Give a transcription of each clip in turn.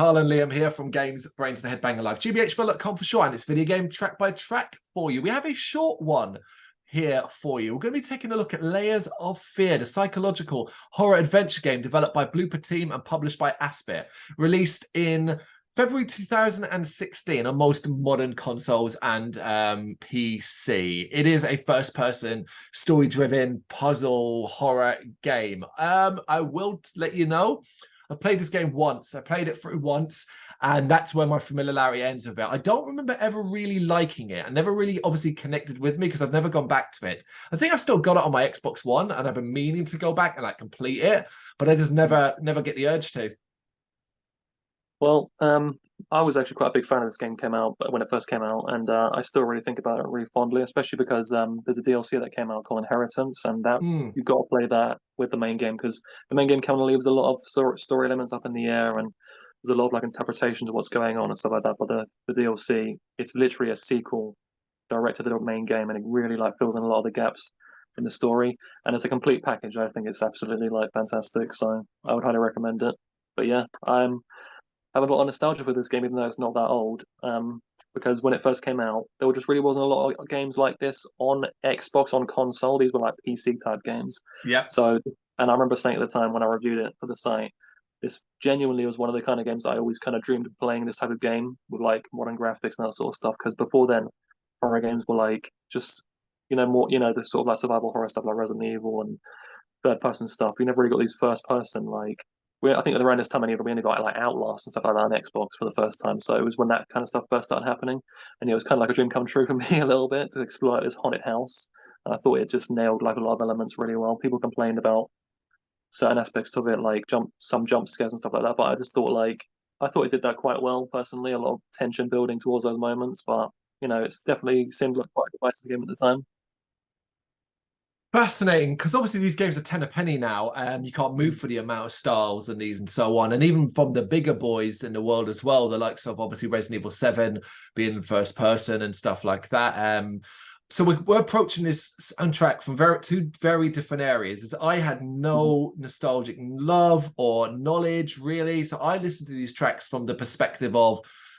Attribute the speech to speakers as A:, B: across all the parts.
A: Carl and Liam here from Brrraains A Head-Banging Life. gbhblofficial for sure, and it's video game track by track for you. We have a short one here for you. We're going to be taking a look at Layers of Fear, the psychological horror adventure game developed by Blooper Team and published by Aspyr, released in February 2016 on most modern consoles and PC. It is a first-person, story-driven puzzle horror game. I will let you know, I played this game once. I played it through once, and that's where my familiarity ends with it. I don't remember ever really liking it. I never really obviously connected with me because I've never gone back to it. I think I've still got it on my Xbox One, and I've been meaning to go back and like complete it, but I just never get the urge to.
B: Well, I was actually quite a big fan of this game came out, but when it first came out, and I still really think about it really fondly, especially because there's a DLC that came out called Inheritance, and that you've got to play that with the main game because the main game kind of leaves a lot of story elements up in the air, and there's a lot of like interpretations of what's going on and stuff like that. But the DLC, it's literally a sequel direct to the main game, and it really like fills in a lot of the gaps in the story, and it's a complete package. I think it's absolutely like fantastic, so I would highly recommend it. But yeah, have a lot of nostalgia for this game, even though it's not that old. Because when it first came out, there just really wasn't a lot of games like this on Xbox, on console. These were like PC type games.
A: Yeah.
B: So, and I remember saying at the time when I reviewed it for the site, this genuinely was one of the kind of games I always kind of dreamed of playing, this type of game with like modern graphics and that sort of stuff. Because before then, horror games were like just, more, the sort of like survival horror stuff like Resident Evil and third person stuff. We never really got these first person like I think around this time we only got like Outlast and stuff like that on Xbox for the first time. So it was when that kind of stuff first started happening, and it was kind of like a dream come true for me a little bit to explore like, this haunted house. And I thought it just nailed like a lot of elements really well. People complained about certain aspects of it, like some jump scares and stuff like that, but I thought it did that quite well personally. A lot of tension building towards those moments, but it's definitely seemed like quite a divisive game at the time.
A: Fascinating, because obviously these games are 10 a penny now, and you can't move for the amount of styles and these and so on. And even from the bigger boys in the world as well, the likes of obviously Resident Evil 7 being first person and stuff like that. So we're approaching this soundtrack from two very different areas. As I had no nostalgic love or knowledge really, so I listened to these tracks from the perspective of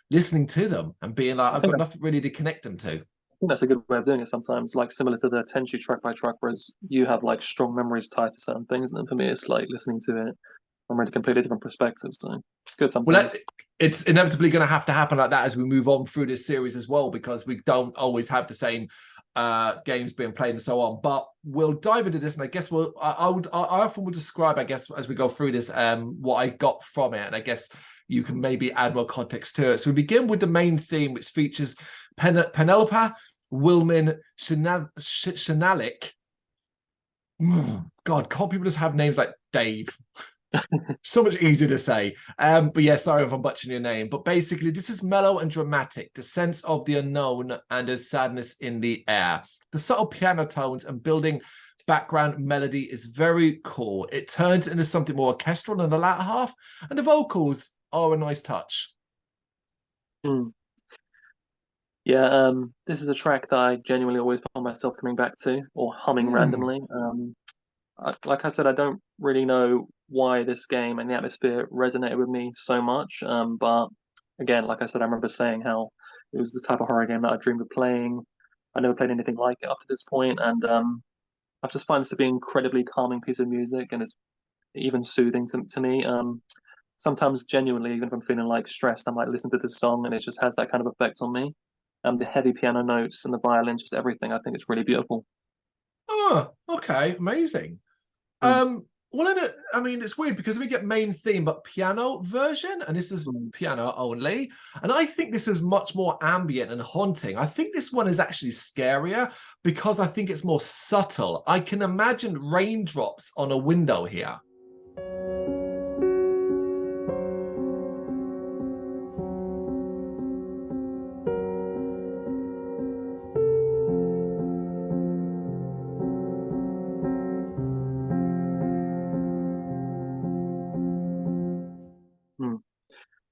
A: listening to them and being like, I've got nothing really to connect them to.
B: I think that's a good way of doing it sometimes, like similar to the Tenchu track by track, whereas you have like strong memories tied to certain things, and then for me it's like listening to it from a completely different perspective. So it's good sometimes.
A: Well, it's inevitably going to happen like that as we move on through this series as well, because we don't always have the same games being played and so on. But we'll dive into this, and I guess I often will describe, I guess, as we go through this, what I got from it, and I guess you can maybe add more context to it. So we begin with the main theme, which features Penelope Wilman Shanalik. God, can't people just have names like Dave? So much easier to say. But yeah, sorry if I'm butchering your name. But basically, this is mellow and dramatic, the sense of the unknown and there's sadness in the air. The subtle piano tones and building background melody is very cool. It turns into something more orchestral in the latter half, and the vocals are a nice touch.
B: Yeah, this is a track that I genuinely always find myself coming back to or humming randomly. Like I said, I don't really know why this game and the atmosphere resonated with me so much. But again, like I said, I remember saying how it was the type of horror game that I dreamed of playing. I never played anything like it up to this point, and I just find this to be an incredibly calming piece of music, and it's even soothing to me. Sometimes genuinely, even if I'm feeling like stressed, I might listen to this song, and it just has that kind of effect on me. The heavy piano notes and the violins, just everything. I think it's really beautiful.
A: Oh, okay, amazing. Well, I mean, it's weird because we get main theme but piano version, and this is piano only. And I think this is much more ambient and haunting. I think this one is actually scarier because I think it's more subtle. I can imagine raindrops on a window here.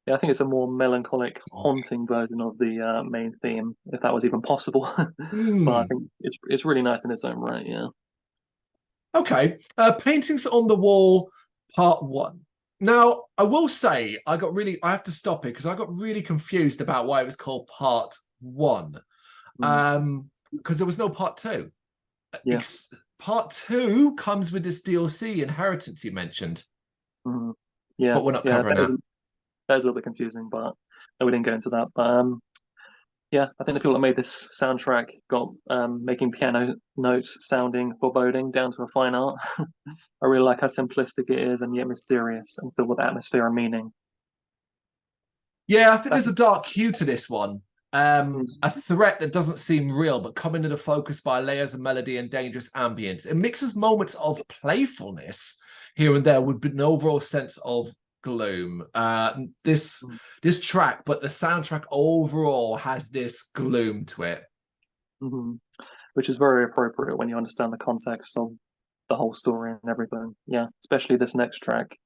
B: Yeah, I think it's a more melancholic, haunting version of the main theme, if that was even possible. But I think it's really nice in its own right. Yeah.
A: Okay. Paintings on the Wall, Part 1. Now, I will say I have to stop it because I got really confused about why it was called part one.
B: Mm,
A: Because there was no part two.
B: yeah.
A: Part two comes with this DLC inheritance you mentioned,
B: Mm, yeah.
A: but we're not
B: Yeah.
A: covering that.
B: That was a little bit confusing, but no, we didn't go into that. But yeah, I think the people that made this soundtrack got making piano notes sounding foreboding down to a fine art. I really like how simplistic it is and yet mysterious and filled with atmosphere and meaning.
A: Yeah, I think
B: That's
A: there's a dark hue to this one. A threat that doesn't seem real, but coming into focus by layers of melody and dangerous ambience. It mixes moments of playfulness here and there with an overall sense of gloom. This track, but the soundtrack overall has this gloom to it.
B: mm-hmm. Which is very appropriate when you understand the context of the whole story and everything. Yeah, especially this next track.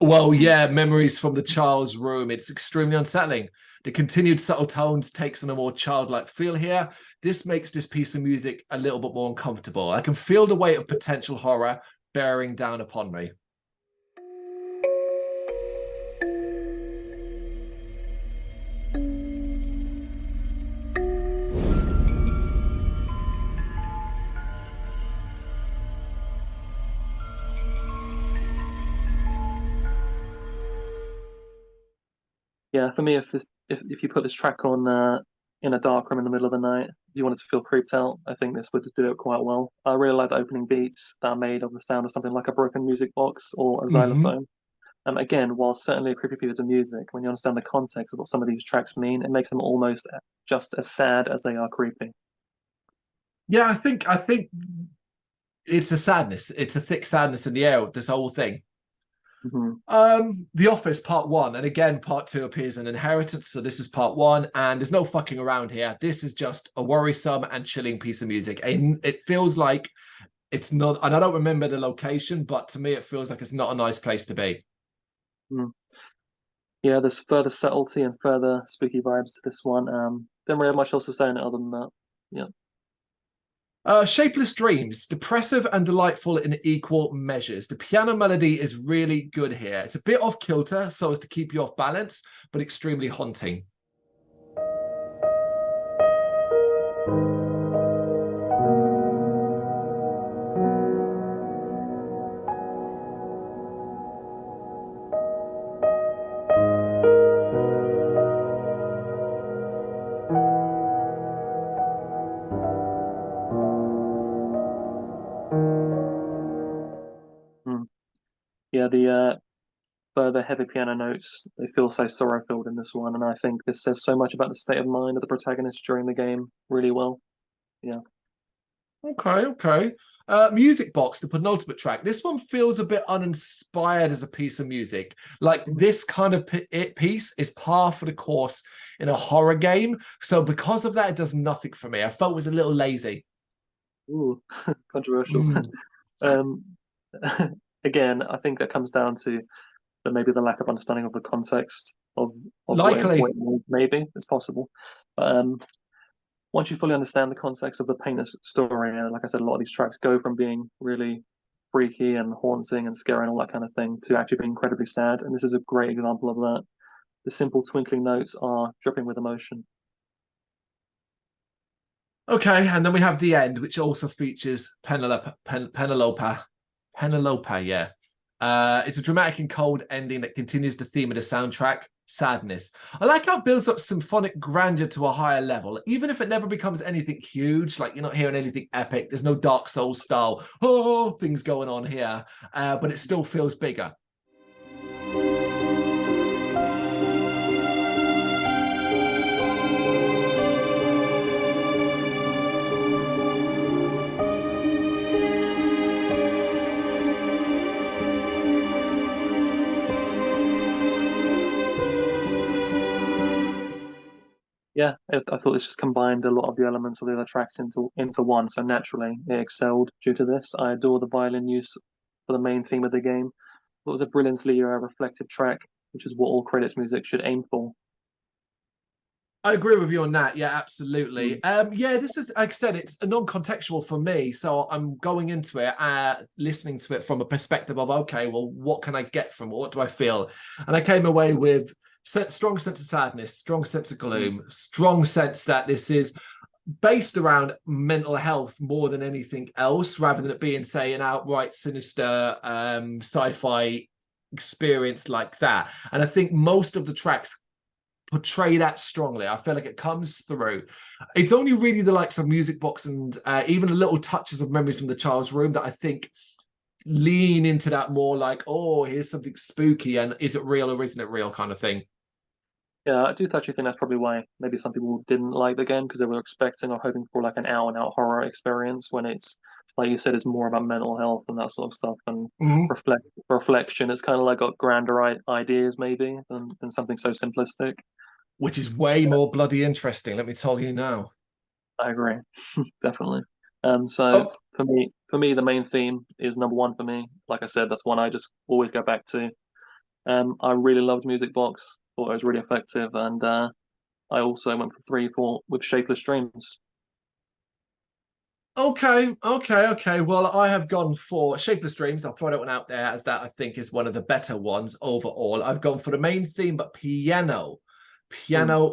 A: Well,
B: Mm,
A: yeah, memories from the child's room. It's extremely unsettling. The continued subtle tones takes on a more childlike feel here. This makes this piece of music a little bit more uncomfortable. I can feel the weight of potential horror bearing down upon me.
B: yeah, for me, if you put this track on in a dark room in the middle of the night, if you wanted to feel creeped out, I think this would do it quite well. I really like the opening beats that are made of the sound of something like a broken music box or a
A: Mm-hmm.
B: xylophone. Again, while certainly a creepy piece of music, when you understand the context of what some of these tracks mean, it makes them almost just as sad as they are creepy.
A: Yeah, I think it's a sadness. It's a thick sadness in the air with this whole thing.
B: Hmm.
A: The Office Part One, and again, Part Two appears in Inheritance. So this is Part One, and there's no fucking around here. This is just a worrisome and chilling piece of music, and it feels like it's not. And I don't remember the location, but to me, it feels like it's not a nice place to be.
B: Mm. Yeah, there's further subtlety and further spooky vibes to this one. Don't really have much else to say on it other than that. Yeah.
A: Shapeless Dreams, depressive and delightful in equal measures. The piano melody is really good here. It's a bit off kilter, so as to keep you off balance, but extremely haunting.
B: Mm. Yeah, the further heavy piano notes, they feel so sorrow-filled in this one, and I think this says so much about the state of mind of the protagonist during the game really well. Yeah.
A: Okay. Music Box, the penultimate track. This one feels a bit uninspired as a piece of music. Like this kind of piece is par for the course in a horror game. So because of that, it does nothing for me. I felt it was a little lazy.
B: Ooh, controversial.
A: Mm.
B: Um, again, I think that comes down to maybe the lack of understanding of the context of what
A: Likely.
B: it means. Maybe it's possible, but once you fully understand the context of the painter's story, and like I said, a lot of these tracks go from being really freaky and haunting and scary and all that kind of thing to actually being incredibly sad. And this is a great example of that. The simple twinkling notes are dripping with emotion.
A: Okay, and then we have the end, which also features Penelope, yeah. It's a dramatic and cold ending that continues the theme of the soundtrack, sadness. I like how it builds up symphonic grandeur to a higher level, even if it never becomes anything huge, like you're not hearing anything epic. There's no Dark Souls style, things going on here, but it still feels bigger.
B: Yeah, I thought this just combined a lot of the elements of the other tracks into one. So naturally, it excelled due to this. I adore the violin use for the main theme of the game. It was a brilliantly reflective track, which is what all credits music should aim for.
A: I agree with you on that. Yeah, absolutely. Yeah, this is, like I said, it's a non-contextual for me. So I'm going into it, listening to it from a perspective of, okay, well, what can I get from it? What do I feel? And I came away with strong sense of sadness, strong sense of gloom, strong sense that this is based around mental health more than anything else, rather than it being, say, an outright sinister sci-fi experience like that. And I think most of the tracks portray that strongly. I feel like it comes through. It's only really the likes of Music Box and even the little touches of Memories from the Child's Room that I think lean into that more like, oh, here's something spooky and is it real or isn't it real kind of thing.
B: Yeah, I do actually think that's probably why maybe some people didn't like the game, because they were expecting or hoping for like an out-and-out horror experience, when it's, like you said, it's more about mental health and that sort of stuff, and reflection. It's kind of like got grander ideas maybe than something so simplistic.
A: Which is way more bloody interesting, let me tell you now.
B: I agree, definitely. So
A: Oh,
B: for me, the main theme is number one for me. Like I said, that's one I just always go back to. I really loved Music Box. Thought it was really effective, and I also went for three for with Shapeless Dreams.
A: okay. Well, I have gone for Shapeless Dreams. I'll throw that one out there as that I think is one of the better ones overall. I've gone for the main theme, but piano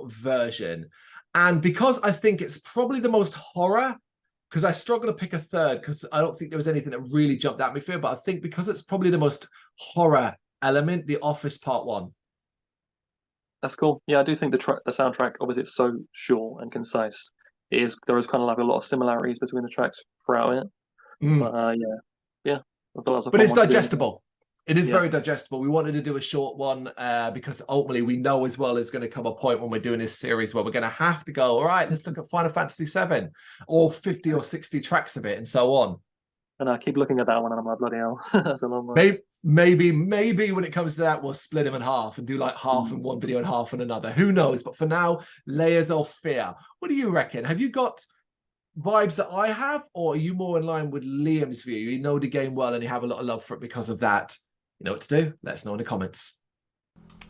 A: version. And because I think it's probably the most horror, because I struggle to pick a third, because I don't think there was anything that really jumped at me for, but I think because it's probably the most horror element, The Office Part 1.
B: That's cool. Yeah, I do think the soundtrack, obviously, it's so short and concise. There is kind of like a lot of similarities between the tracks throughout it.
A: Mm.
B: But yeah, I thought that was a
A: But
B: fun
A: it's
B: one to do.
A: digestible. It is
B: Yeah,
A: very digestible. We wanted to do a short one because ultimately we know as well there's going to come a point when we're doing this series where we're going to have to go, all right, let's look at Final Fantasy VII, all 50 or 60 tracks of it and so on.
B: and I keep looking at that one and I'm like, bloody hell, that's a long one.
A: Maybe when it comes to that, we'll split them in half and do like half in one video and half in another. Who knows? But for now, Layers of Fear. What do you reckon? Have you got vibes that I have, or are you more in line with Liam's view? You know the game well and you have a lot of love for it because of that. You know what to do? Let us know in the comments.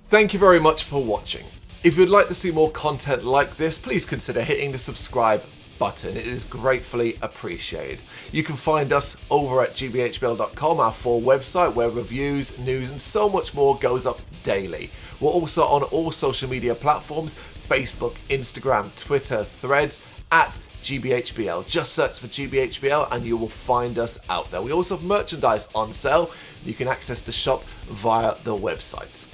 A: Thank you very much for watching. If you'd like to see more content like this, please consider hitting the subscribe button. It is gratefully appreciated. You can find us over at gbhbl.com, our full website where reviews, news and so much more goes up daily. We're also on all social media platforms: Facebook, Instagram, Twitter, Threads, at gbhbl. Just search for gbhbl and you will find us out there. We also have merchandise on sale. You can access the shop via the website.